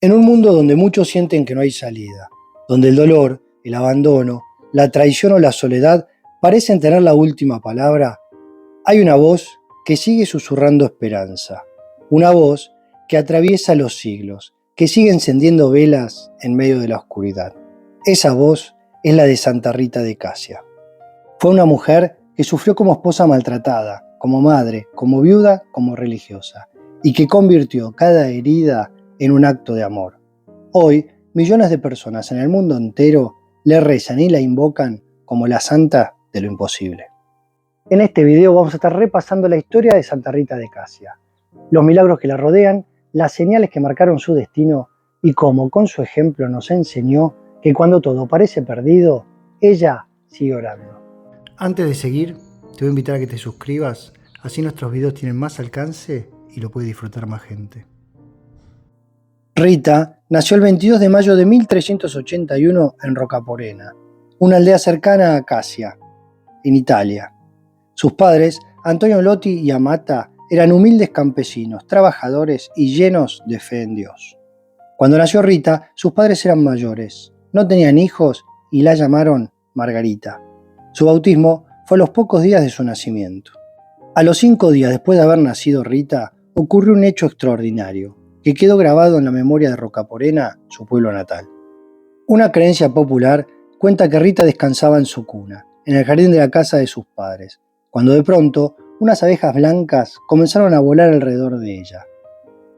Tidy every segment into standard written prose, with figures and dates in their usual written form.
En un mundo donde muchos sienten que no hay salida, donde el dolor, el abandono, la traición o la soledad parecen tener la última palabra, hay una voz que sigue susurrando esperanza, una voz que atraviesa los siglos, que sigue encendiendo velas en medio de la oscuridad. Esa voz es la de Santa Rita de Casia. Fue una mujer que sufrió como esposa maltratada, como madre, como viuda, como religiosa, y que convirtió cada herida en un acto de amor. Hoy, millones de personas en el mundo entero le rezan y la invocan como la santa de lo imposible. En este video vamos a estar repasando la historia de Santa Rita de Casia, los milagros que la rodean, las señales que marcaron su destino y cómo con su ejemplo nos enseñó que cuando todo parece perdido, ella sigue orando. Antes de seguir, te voy a invitar a que te suscribas, así nuestros videos tienen más alcance y lo puede disfrutar más gente. Rita nació el 22 de mayo de 1381 en Rocaporena, una aldea cercana a Casia, en Italia. Sus padres, Antonio Lotti y Amata, eran humildes campesinos, trabajadores y llenos de fe en Dios. Cuando nació Rita, sus padres eran mayores, no tenían hijos y la llamaron Margarita. Su bautismo fue a los pocos días de su nacimiento. A los 5 días después de haber nacido Rita, ocurrió un hecho extraordinario que quedó grabado en la memoria de Rocaporena, su pueblo natal. Una creencia popular cuenta que Rita descansaba en su cuna, en el jardín de la casa de sus padres, cuando de pronto unas abejas blancas comenzaron a volar alrededor de ella.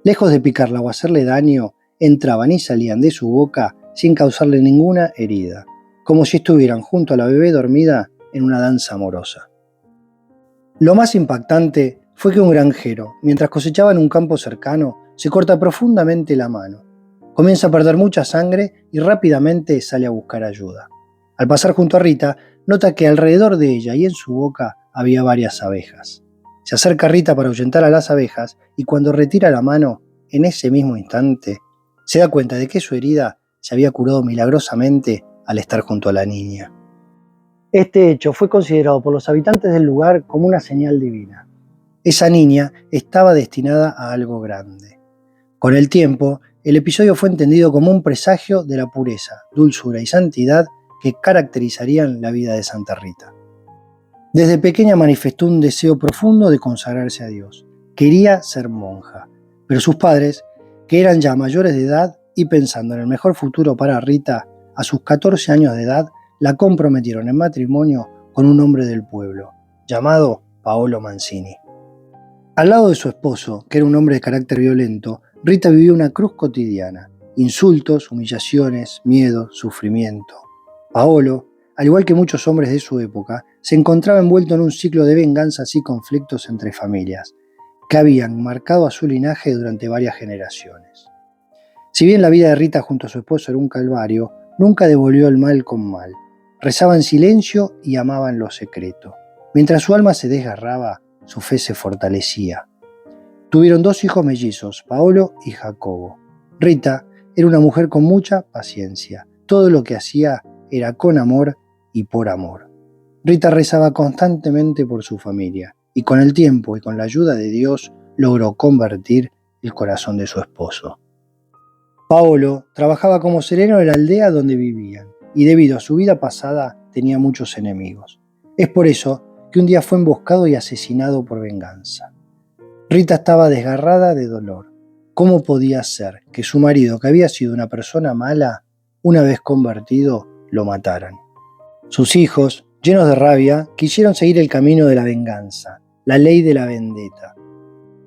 Lejos de picarla o hacerle daño, entraban y salían de su boca sin causarle ninguna herida, como si estuvieran junto a la bebé dormida en una danza amorosa. Lo más impactante fue que un granjero, mientras cosechaba en un campo cercano, se corta profundamente la mano. Comienza a perder mucha sangre y rápidamente sale a buscar ayuda. Al pasar junto a Rita, nota que alrededor de ella y en su boca había varias abejas. Se acerca a Rita para ahuyentar a las abejas y cuando retira la mano, en ese mismo instante, se da cuenta de que su herida se había curado milagrosamente al estar junto a la niña. Este hecho fue considerado por los habitantes del lugar como una señal divina. Esa niña estaba destinada a algo grande. Con el tiempo, el episodio fue entendido como un presagio de la pureza, dulzura y santidad que caracterizarían la vida de Santa Rita. Desde pequeña manifestó un deseo profundo de consagrarse a Dios. Quería ser monja, pero sus padres, que eran ya mayores de edad y pensando en el mejor futuro para Rita, a sus 14 años de edad la comprometieron en matrimonio con un hombre del pueblo, llamado Paolo Mancini. Al lado de su esposo, que era un hombre de carácter violento, Rita vivió una cruz cotidiana, insultos, humillaciones, miedo, sufrimiento. Paolo, al igual que muchos hombres de su época, se encontraba envuelto en un ciclo de venganzas y conflictos entre familias, que habían marcado a su linaje durante varias generaciones. Si bien la vida de Rita junto a su esposo era un calvario, nunca devolvió el mal con mal. Rezaba en silencio y amaba en lo secreto. Mientras su alma se desgarraba, su fe se fortalecía. Tuvieron 2 hijos mellizos, Paolo y Jacobo. Rita era una mujer con mucha paciencia. Todo lo que hacía era con amor y por amor. Rita rezaba constantemente por su familia y con el tiempo y con la ayuda de Dios logró convertir el corazón de su esposo. Paolo trabajaba como sereno en la aldea donde vivían y debido a su vida pasada tenía muchos enemigos. Es por eso que un día fue emboscado y asesinado por venganza. Rita estaba desgarrada de dolor. ¿Cómo podía ser que su marido, que había sido una persona mala, una vez convertido, lo mataran? Sus hijos, llenos de rabia, quisieron seguir el camino de la venganza, la ley de la vendetta.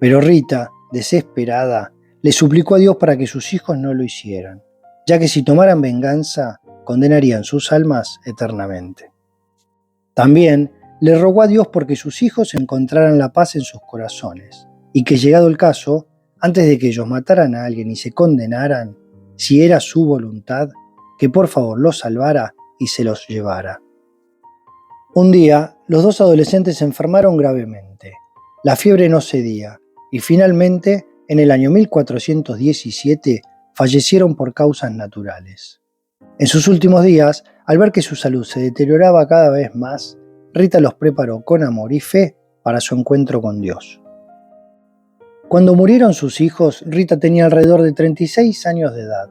Pero Rita, desesperada, le suplicó a Dios para que sus hijos no lo hicieran, ya que si tomaran venganza, condenarían sus almas eternamente. También le rogó a Dios porque sus hijos encontraran la paz en sus corazones, y que llegado el caso, antes de que ellos mataran a alguien y se condenaran, si era su voluntad, que por favor los salvara y se los llevara. Un día, los 2 adolescentes se enfermaron gravemente. La fiebre no cedía, y finalmente, en el año 1417, fallecieron por causas naturales. En sus últimos días, al ver que su salud se deterioraba cada vez más, Rita los preparó con amor y fe para su encuentro con Dios. Cuando murieron sus hijos, Rita tenía alrededor de 36 años de edad.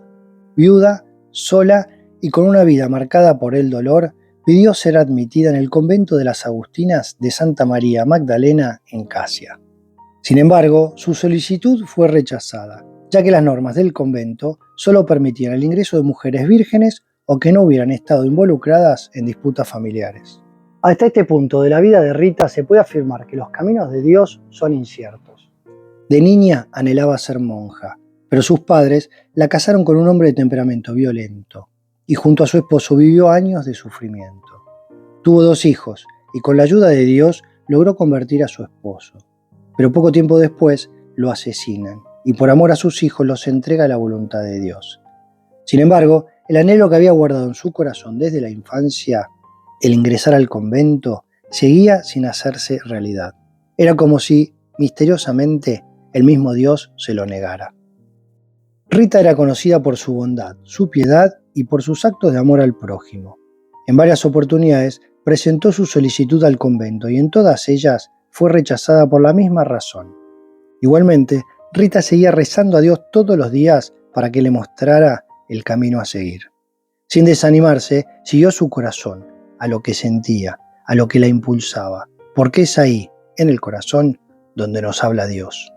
Viuda, sola y con una vida marcada por el dolor, pidió ser admitida en el convento de las Agustinas de Santa María Magdalena en Casia. Sin embargo, su solicitud fue rechazada, ya que las normas del convento solo permitían el ingreso de mujeres vírgenes o que no hubieran estado involucradas en disputas familiares. Hasta este punto de la vida de Rita se puede afirmar que los caminos de Dios son inciertos. De niña anhelaba ser monja, pero sus padres la casaron con un hombre de temperamento violento y junto a su esposo vivió años de sufrimiento. Tuvo 2 hijos y con la ayuda de Dios logró convertir a su esposo, pero poco tiempo después lo asesinan y por amor a sus hijos los entrega a la voluntad de Dios. Sin embargo, el anhelo que había guardado en su corazón desde la infancia, el ingresar al convento, seguía sin hacerse realidad. Era como si, misteriosamente, el mismo Dios se lo negara. Rita era conocida por su bondad, su piedad y por sus actos de amor al prójimo. En varias oportunidades presentó su solicitud al convento y en todas ellas fue rechazada por la misma razón. Igualmente, Rita seguía rezando a Dios todos los días para que le mostrara el camino a seguir. Sin desanimarse, siguió su corazón, a lo que sentía, a lo que la impulsaba, porque es ahí, en el corazón, donde nos habla Dios.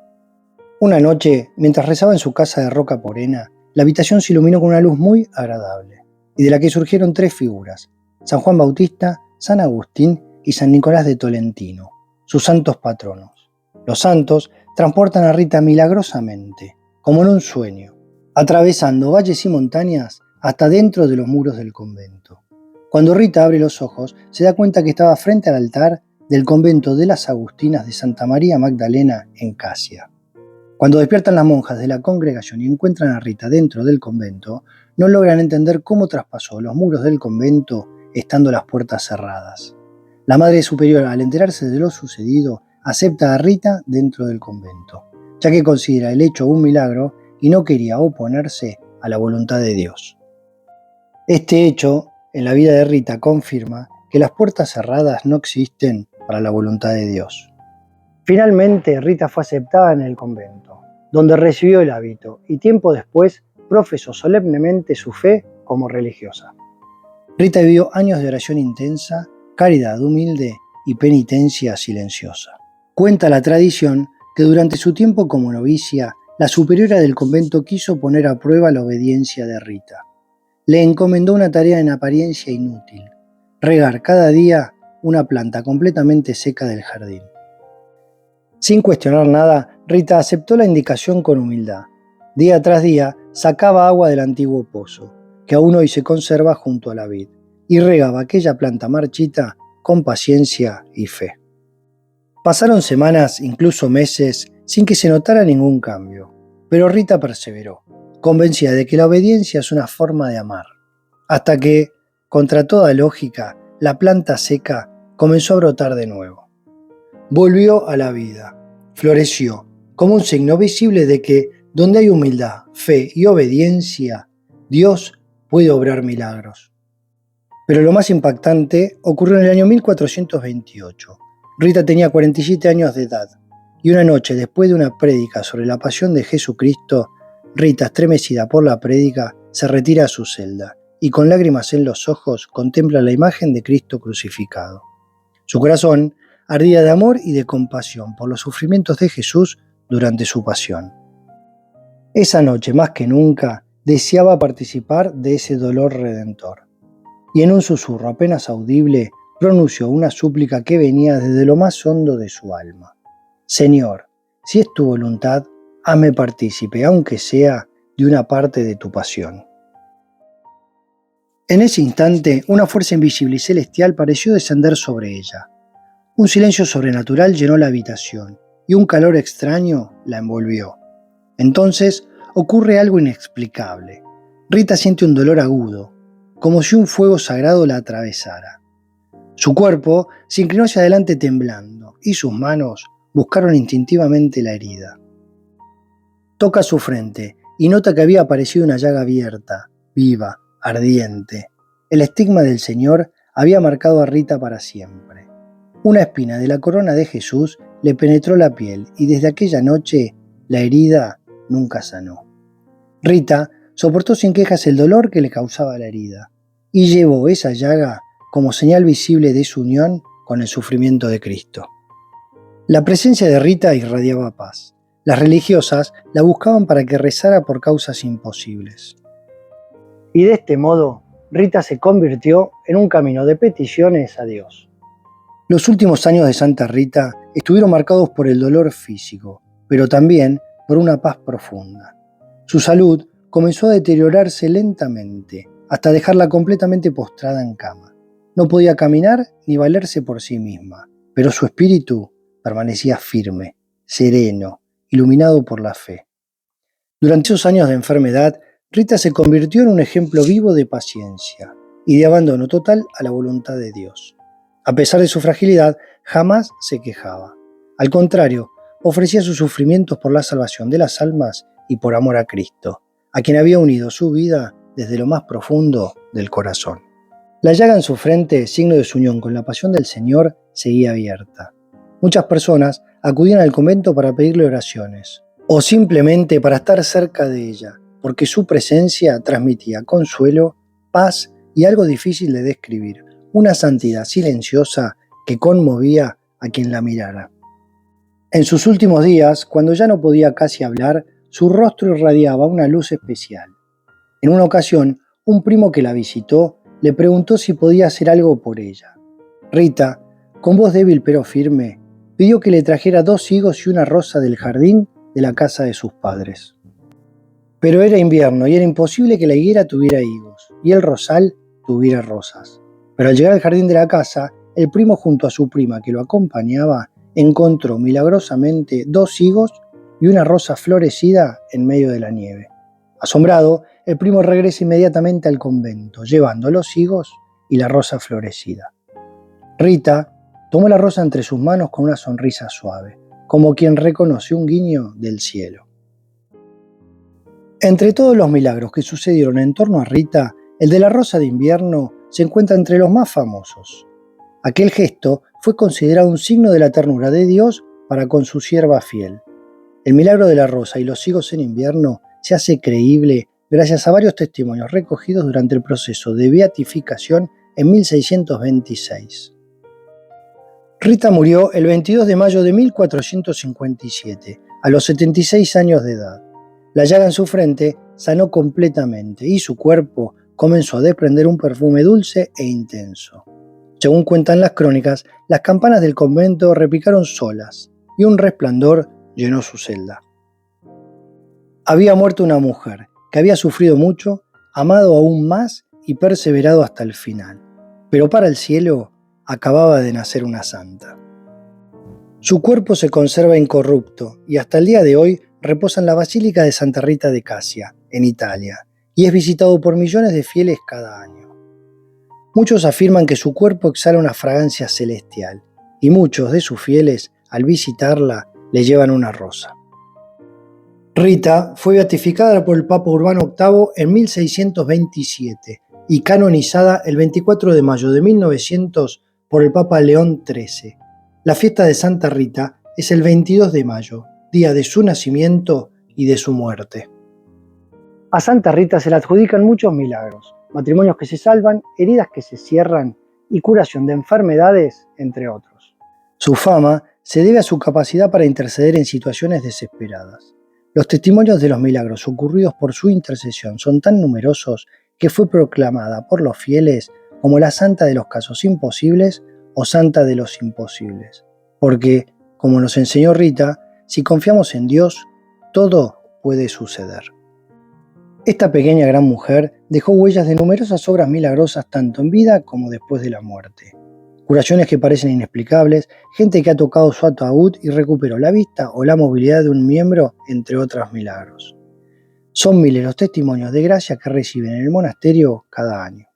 Una noche, mientras rezaba en su casa de Roca Porena, la habitación se iluminó con una luz muy agradable, y de la que surgieron 3 figuras: San Juan Bautista, San Agustín y San Nicolás de Tolentino, sus santos patronos. Los santos transportan a Rita milagrosamente, como en un sueño, atravesando valles y montañas hasta dentro de los muros del convento. Cuando Rita abre los ojos, se da cuenta que estaba frente al altar del convento de las Agustinas de Santa María Magdalena en Casia. Cuando despiertan las monjas de la congregación y encuentran a Rita dentro del convento, no logran entender cómo traspasó los muros del convento estando las puertas cerradas. La Madre Superiora, al enterarse de lo sucedido, acepta a Rita dentro del convento, ya que considera el hecho un milagro y no quería oponerse a la voluntad de Dios. Este hecho, en la vida de Rita, confirma que las puertas cerradas no existen para la voluntad de Dios. Finalmente, Rita fue aceptada en el convento, donde recibió el hábito y tiempo después profesó solemnemente su fe como religiosa. Rita vivió años de oración intensa, caridad humilde y penitencia silenciosa. Cuenta la tradición que durante su tiempo como novicia, la superiora del convento quiso poner a prueba la obediencia de Rita. Le encomendó una tarea en apariencia inútil: regar cada día una planta completamente seca del jardín. Sin cuestionar nada, Rita aceptó la indicación con humildad. Día tras día sacaba agua del antiguo pozo, que aún hoy se conserva junto a la vid, y regaba aquella planta marchita con paciencia y fe. Pasaron semanas, incluso meses, sin que se notara ningún cambio, pero Rita perseveró, convencida de que la obediencia es una forma de amar, hasta que, contra toda lógica, la planta seca comenzó a brotar de nuevo. Volvió a la vida, floreció, como un signo visible de que donde hay humildad, fe y obediencia, Dios puede obrar milagros. Pero lo más impactante ocurrió en el año 1428. Rita tenía 47 años de edad, y una noche después de una prédica sobre la pasión de Jesucristo, Rita, estremecida por la prédica, se retira a su celda y con lágrimas en los ojos contempla la imagen de Cristo crucificado. Su corazón ardía de amor y de compasión por los sufrimientos de Jesús durante su pasión. Esa noche, más que nunca, deseaba participar de ese dolor redentor, y en un susurro apenas audible pronunció una súplica que venía desde lo más hondo de su alma: Señor, si es tu voluntad, hazme partícipe, aunque sea de una parte de tu pasión. En ese instante, una fuerza invisible y celestial pareció descender sobre ella. Un silencio sobrenatural llenó la habitación y un calor extraño la envolvió. Entonces ocurre algo inexplicable. Rita siente un dolor agudo, como si un fuego sagrado la atravesara. Su cuerpo se inclinó hacia adelante temblando y sus manos buscaron instintivamente la herida. Toca su frente y nota que había aparecido una llaga abierta, viva, ardiente. El estigma del Señor había marcado a Rita para siempre. Una espina de la corona de Jesús le penetró la piel y desde aquella noche la herida nunca sanó. Rita soportó sin quejas el dolor que le causaba la herida y llevó esa llaga como señal visible de su unión con el sufrimiento de Cristo. La presencia de Rita irradiaba paz. Las religiosas la buscaban para que rezara por causas imposibles. Y de este modo, Rita se convirtió en un camino de peticiones a Dios. Los últimos años de Santa Rita estuvieron marcados por el dolor físico, pero también por una paz profunda. Su salud comenzó a deteriorarse lentamente, hasta dejarla completamente postrada en cama. No podía caminar ni valerse por sí misma, pero su espíritu permanecía firme, sereno, iluminado por la fe. Durante esos años de enfermedad, Rita se convirtió en un ejemplo vivo de paciencia y de abandono total a la voluntad de Dios. A pesar de su fragilidad, jamás se quejaba. Al contrario, ofrecía sus sufrimientos por la salvación de las almas y por amor a Cristo, a quien había unido su vida desde lo más profundo del corazón. La llaga en su frente, signo de su unión con la pasión del Señor, seguía abierta. Muchas personas acudían al convento para pedirle oraciones, o simplemente para estar cerca de ella, porque su presencia transmitía consuelo, paz y algo difícil de describir, una santidad silenciosa que conmovía a quien la mirara. En sus últimos días, cuando ya no podía casi hablar, su rostro irradiaba una luz especial. En una ocasión, un primo que la visitó le preguntó si podía hacer algo por ella. Rita, con voz débil pero firme, pidió que le trajera 2 higos y una rosa del jardín de la casa de sus padres. Pero era invierno y era imposible que la higuera tuviera higos y el rosal tuviera rosas. Pero al llegar al jardín de la casa, el primo junto a su prima que lo acompañaba encontró milagrosamente 2 higos y una rosa florecida en medio de la nieve. Asombrado, el primo regresa inmediatamente al convento, llevando los higos y la rosa florecida. Rita tomó la rosa entre sus manos con una sonrisa suave, como quien reconoce un guiño del cielo. Entre todos los milagros que sucedieron en torno a Rita, el de la rosa de invierno se encuentra entre los más famosos. Aquel gesto fue considerado un signo de la ternura de Dios para con su sierva fiel. El milagro de la rosa y los higos en invierno se hace creíble gracias a varios testimonios recogidos durante el proceso de beatificación en 1626. Rita murió el 22 de mayo de 1457, a los 76 años de edad. La llaga en su frente sanó completamente y su cuerpo comenzó a desprender un perfume dulce e intenso. Según cuentan las crónicas, las campanas del convento repicaron solas y un resplandor llenó su celda. Había muerto una mujer que había sufrido mucho, amado aún más y perseverado hasta el final. Pero para el cielo acababa de nacer una santa. Su cuerpo se conserva incorrupto y hasta el día de hoy reposa en la Basílica de Santa Rita de Casia, en Italia, y es visitado por millones de fieles cada año. Muchos afirman que su cuerpo exhala una fragancia celestial, y muchos de sus fieles, al visitarla, le llevan una rosa. Rita fue beatificada por el Papa Urbano VIII en 1627 y canonizada el 24 de mayo de 1900 por el Papa León XIII. La fiesta de Santa Rita es el 22 de mayo, día de su nacimiento y de su muerte. A Santa Rita se le adjudican muchos milagros, matrimonios que se salvan, heridas que se cierran y curación de enfermedades, entre otros. Su fama se debe a su capacidad para interceder en situaciones desesperadas. Los testimonios de los milagros ocurridos por su intercesión son tan numerosos que fue proclamada por los fieles como la santa de los casos imposibles o santa de los imposibles. Porque, como nos enseñó Rita, si confiamos en Dios, todo puede suceder. Esta pequeña gran mujer dejó huellas de numerosas obras milagrosas tanto en vida como después de la muerte. Curaciones que parecen inexplicables, gente que ha tocado su ataúd y recuperó la vista o la movilidad de un miembro, entre otros milagros. Son miles los testimonios de gracia que reciben en el monasterio cada año.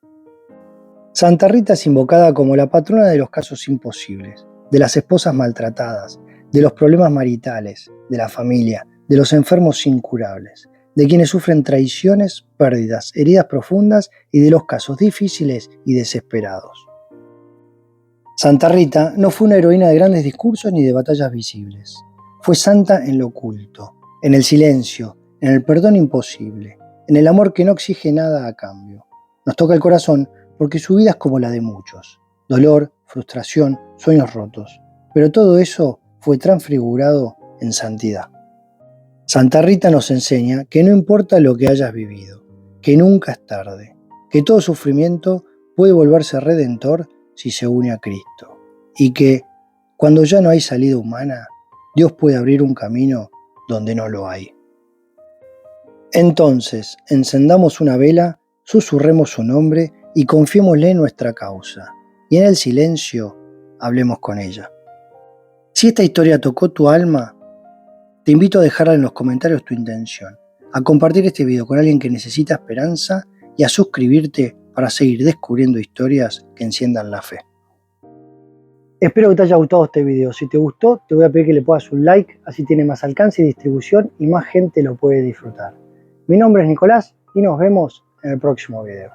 Santa Rita es invocada como la patrona de los casos imposibles, de las esposas maltratadas, de los problemas maritales, de la familia, de los enfermos incurables, de quienes sufren traiciones, pérdidas, heridas profundas y de los casos difíciles y desesperados. Santa Rita no fue una heroína de grandes discursos ni de batallas visibles. Fue santa en lo oculto, en el silencio, en el perdón imposible, en el amor que no exige nada a cambio. Nos toca el corazón porque su vida es como la de muchos. Dolor, frustración, sueños rotos. Pero todo eso fue transfigurado en santidad. Santa Rita nos enseña que no importa lo que hayas vivido, que nunca es tarde, que todo sufrimiento puede volverse redentor si se une a Cristo, y que, cuando ya no hay salida humana, Dios puede abrir un camino donde no lo hay. Entonces, encendamos una vela, susurremos su nombre y confiémosle en nuestra causa, y en el silencio hablemos con ella. Si esta historia tocó tu alma, te invito a dejar en los comentarios tu intención, a compartir este video con alguien que necesita esperanza y a suscribirte para seguir descubriendo historias que enciendan la fe. Espero que te haya gustado este video. Si te gustó, te voy a pedir que le pongas un like, así tiene más alcance y distribución y más gente lo puede disfrutar. Mi nombre es Nicolás y nos vemos en el próximo video.